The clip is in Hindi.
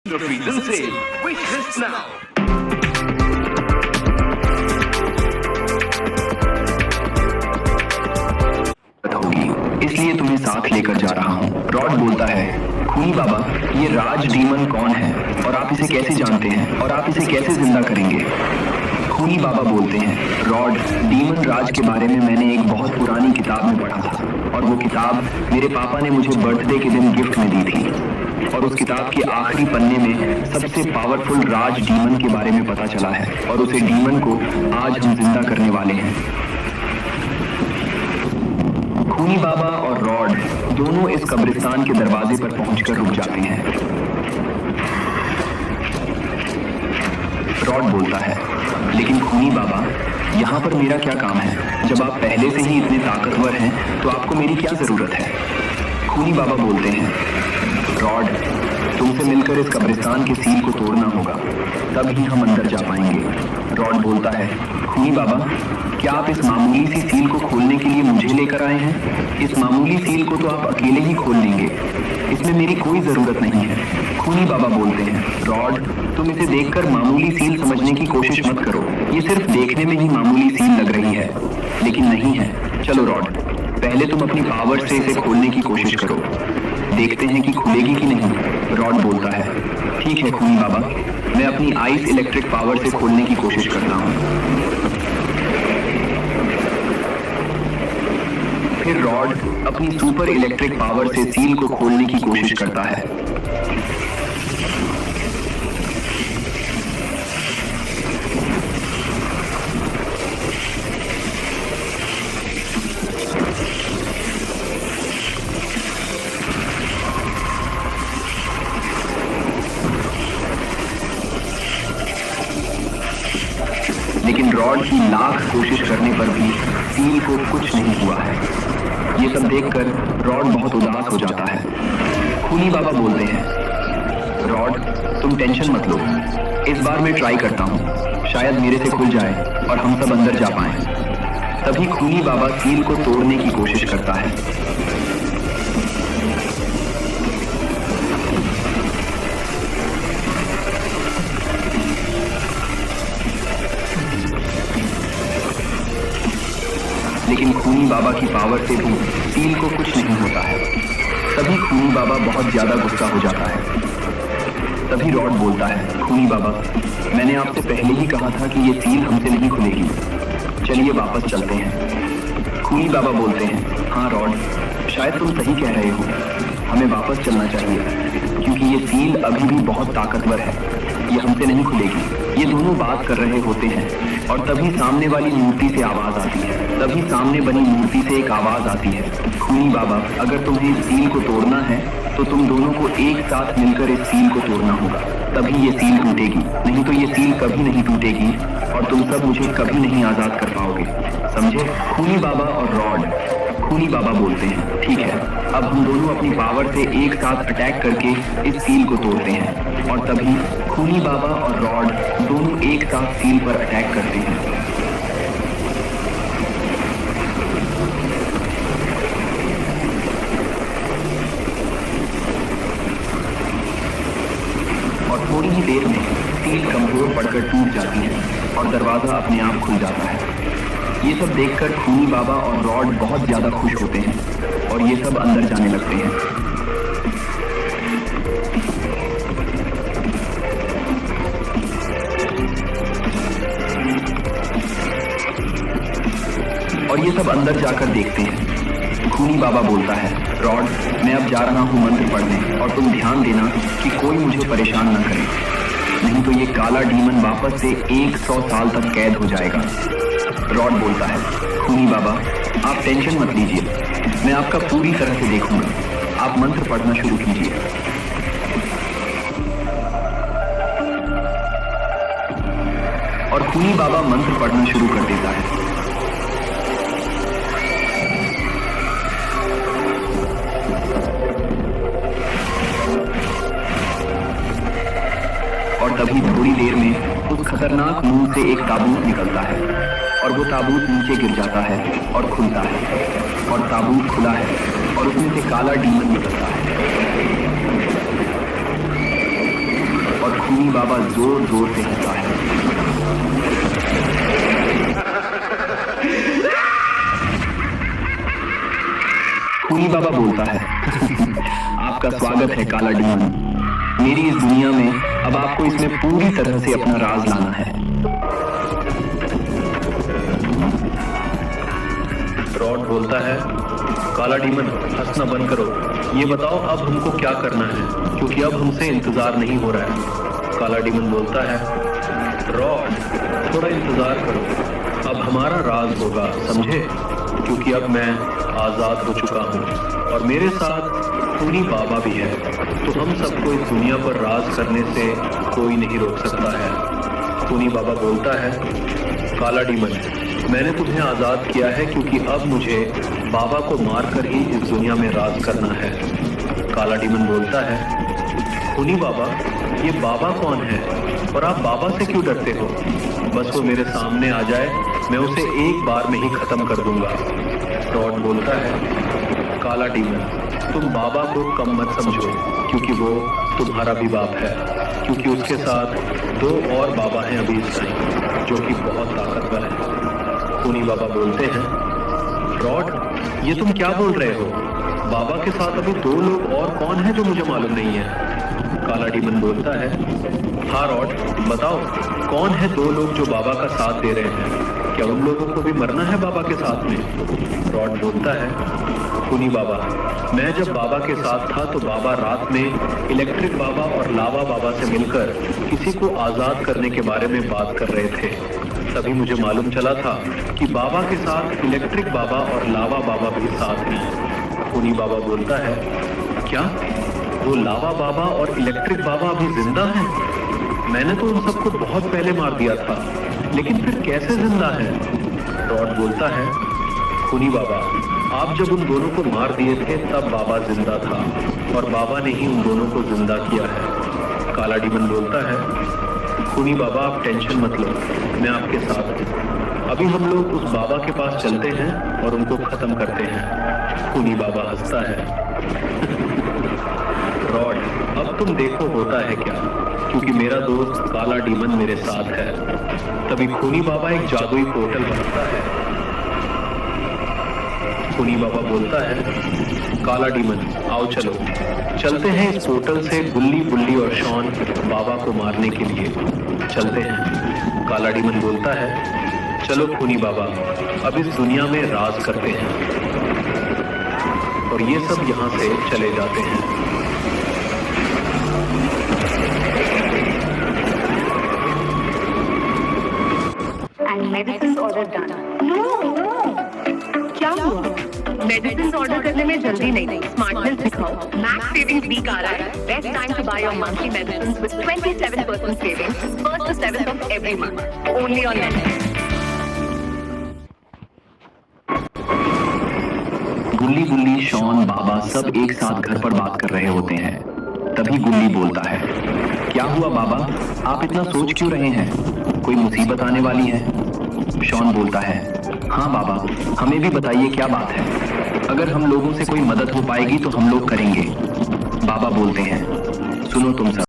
The season sale. Wish list now. होगी, इसलिए तुम्हें साथ लेकर जा रहा हूँ। रॉड बोलता है, खूनी बाबा, ये राज डीमन कौन है और आप इसे कैसे जानते हैं और आप इसे कैसे जिंदा करेंगे? खूनी बाबा बोलते हैं, रॉड, डीमन राज के बारे में मैंने एक बहुत पुरानी किताब में पढ़ा था और वो किताब मेरे पापा ने मुझे बर्थडे के दिन गिफ्ट में दी थी और उस किताब के आखिरी पन्ने में सबसे पावरफुल राज डीमन के बारे में पता चला है और उसे डीमन को आज हम जिंदा करने वाले हैं। खूनी बाबा और रॉड दोनों इस कब्रिस्तान के दरवाजे पर पहुंचकर रुक जाते हैं। रॉड बोलता है, लेकिन खूनी बाबा, यहाँ पर मेरा क्या काम है? जब आप पहले से ही इतने ताकतवर हैं तो आपको मेरी क्या जरूरत है? खूनी बाबा बोलते हैं, रॉड, तुमसे मिलकर इस कब्रिस्तान के सील को तोड़ना होगा, तब ही हम अंदर जा पाएंगे। रॉड बोलता है, खूनी बाबा, क्या आप इस मामूली सी सील को खोलने के लिए मुझे लेकर आए हैं? इस मामूली सील को तो आप अकेले ही खोल लेंगे, इसमें मेरी कोई जरूरत नहीं है। खूनी बाबा बोलते हैं, रॉड, तुम इसे देखकर मामूली सील समझने की कोशिश मत करो, ये सिर्फ देखने में ही मामूली सील लग रही है, लेकिन नहीं है। चलो रॉड, पहले तुम अपनी पावर से इसे खोलने की कोशिश करो, देखते हैं कि खुलेगी कि नहीं। रॉड बोलता है, ठीक है खूनी बाबा, मैं अपनी आइस इलेक्ट्रिक पावर से खोलने की कोशिश करता हूँ। फिर रॉड अपनी सुपर इलेक्ट्रिक पावर से सील को खोलने की कोशिश करता है। लेकिन रॉड की लाख कोशिश करने पर भी सील को कुछ नहीं हुआ है। ये सब देखकर रॉड बहुत उदास हो जाता है। खूनी बाबा बोलते हैं, रॉड, तुम टेंशन मत लो, इस बार मैं ट्राई करता हूँ, शायद मेरे से खुल जाए और हम सब अंदर जा पाएं। तभी खूनी बाबा सील को तोड़ने की कोशिश करता है। लेकिन खूनी बाबा की पावर से भी सील को कुछ नहीं होता है। तभी खूनी बाबा बहुत ज्यादा गुस्सा हो जाता है। तभी रॉड बोलता है, खूनी बाबा, मैंने आपसे पहले ही कहा था कि ये सील हमसे नहीं खुलेगी, चलिए वापस चलते हैं। खूनी बाबा बोलते हैं, हाँ रॉड, शायद तुम सही कह रहे हो, हमें वापस चलना चाहिए, क्योंकि ये सील अभी भी बहुत ताकतवर है, ये हमसे नहीं खुलेगी। ये दोनों बात कर रहे होते हैं और तभी सामने वाली मूर्ति से आवाज आती है। तभी सामने बनी मूर्ति से एक आवाज आती है, खूनी बाबा, अगर तुम्हें इस सील को तोड़ना है तो तुम दोनों को एक साथ मिलकर इस सील को तोड़ना होगा, तभी ये सील टूटेगी, नहीं तो ये सील कभी नहीं टूटेगी और तुम सब मुझे कभी नहीं आजाद कर पाओगे, समझे? खूनी बाबा और रॉड। खूनी बाबा बोलते हैं, ठीक है, अब हम दोनों अपनी पावर से एक साथ अटैक करके इस सील को तोड़ते हैं। और तभी खूनी बाबा और रॉड दोनों एक साथ सील पर अटैक करते हैं। और थोड़ी ही देर में सील कमजोर पड़कर टूट जाती है और दरवाजा अपने आप खुल जाता है। ये सब देखकर खूनी बाबा और रॉड बहुत ज्यादा खुश होते हैं और ये सब अंदर जाने लगते हैं। और ये सब अंदर जाकर देखते हैं। खूनी बाबा बोलता है, रॉड, मैं अब जा रहा हूँ मंत्र पढ़ने और तुम ध्यान देना कि कोई मुझे परेशान ना करे, नहीं तो ये काला डीमन वापस से 100 साल तक कैद हो जाएगा। रॉड बोलता है, खूनी बाबा, आप टेंशन मत लीजिए, मैं आपका पूरी तरह से देखूंगा, आप मंत्र पढ़ना शुरू कीजिए। और खूनी बाबा मंत्र पढ़ना शुरू कर देता है। और तभी थोड़ी देर में उस खतरनाक मुंह से एक ताबूत निकलता है और वो ताबूत नीचे गिर जाता है और खुलता है और ताबूत खुला है और उसमें से काला डीमन निकलता है। और खूनी बाबा जोर जोर से हंसता है। खूनी बाबा बोलता है आपका स्वागत है काला डीमन। मेरी इस दुनिया में अब आपको इसमें पूरी तरह से अपना राज लाना है। रॉड बोलता है काला डीमन हंसना बंद करो, ये बताओ अब हमको क्या करना है, क्योंकि अब हमसे इंतजार नहीं हो रहा है। काला डीमन बोलता है रॉड थोड़ा इंतजार करो, अब हमारा राज होगा, समझे, क्योंकि अब मैं आजाद हो चुका हूँ और मेरे साथ खूनी बाबा भी है, तो हम सबको इस दुनिया पर राज करने से कोई नहीं रोक सकता है। खूनी बाबा बोलता है काला डीमन मैंने तुम्हें आजाद किया है क्योंकि अब मुझे बाबा को मारकर ही इस दुनिया में राज करना है। काला डीमन बोलता है खूनी बाबा ये बाबा कौन है और आप बाबा से क्यों डरते हो? बस वो मेरे सामने आ जाए मैं उसे एक बार में ही खत्म कर दूंगा। रॉड बोलता है काला डीमन तुम बाबा को कम मत समझो, क्योंकि वो तुम्हारा भी बाप है, क्योंकि उसके साथ 2 और बाबा हैं अभी इस टाइम जो कि बहुत ताकतवर है। खूनी बाबा बोलते हैं रॉड ये तुम क्या बोल रहे हो? बाबा के साथ अभी 2 लोग और कौन है जो मुझे मालूम नहीं है? काला डीमन बोलता है हाँ रॉड बताओ कौन है 2 लोग जो बाबा का साथ दे रहे हैं? क्या उन लोगों को भी मरना है बाबा के साथ में? रॉड बोलता है खूनी बाबा मैं जब बाबा के साथ था तो बाबा रात में इलेक्ट्रिक बाबा और लावा बाबा से मिलकर किसी को आजाद करने के बारे में बात कर रहे थे। तभी मुझे मालूम चला था कि बाबा के साथ इलेक्ट्रिक बाबा और लावा बाबा भी साथ हैं। खूनी बाबा बोलता है क्या वो लावा बाबा और इलेक्ट्रिक बाबा अभी जिंदा हैं? मैंने तो उन सबको बहुत पहले मार दिया था, लेकिन फिर कैसे जिंदा है? रॉड बोलता है खूनी बाबा आप जब उन दोनों को मार दिए थे तब बाबा जिंदा था और बाबा ने ही उन दोनों को जिंदा किया है। काला डीमन बोलता है खूनी बाबा आप टेंशन मत लो, मैं आपके साथ हूँ। अभी हम लोग उस बाबा के पास चलते हैं और उनको खत्म करते हैं। खूनी बाबा हंसता है रॉड अब तुम देखो होता है क्या, क्योंकि मेरा दोस्त काला डीमन मेरे साथ है। तभी खूनी बाबा एक जादुई पोर्टल बनाता है। खूनी बाबा बोलता है काला डीमन आओ चलो चलते हैं इस पोर्टल से गुल्ली बुल्ली और शॉन बाबा को मारने के लिए चलते हैं। काला डीमन बोलता है चलो खूनी बाबा अब इस दुनिया में राज करते हैं। और ये सब यहाँ से चले जाते हैं। And medicines order done. No. क्या हुआ? मेडिसिन ऑर्डर करने में जल्दी नहीं, स्मार्टनेस दिखाओ। मैक्स सेविंग्स वीक आ रहा है। Best time to buy your monthly medicines with 27% savings first to 7th of every month only on Netflix। गुल्ली बुल्ली शॉन बाबा सब एक साथ घर पर बात कर रहे होते हैं। तभी गुल्ली बोलता है क्या हुआ बाबा आप इतना सोच क्यों रहे हैं? कोई मुसीबत आने वाली है? शॉन बोलता है हाँ बाबा हमें भी बताइए क्या बात है, अगर हम लोगों से कोई मदद हो पाएगी तो हम लोग करेंगे। बाबा बोलते हैं सुनो तुम सब,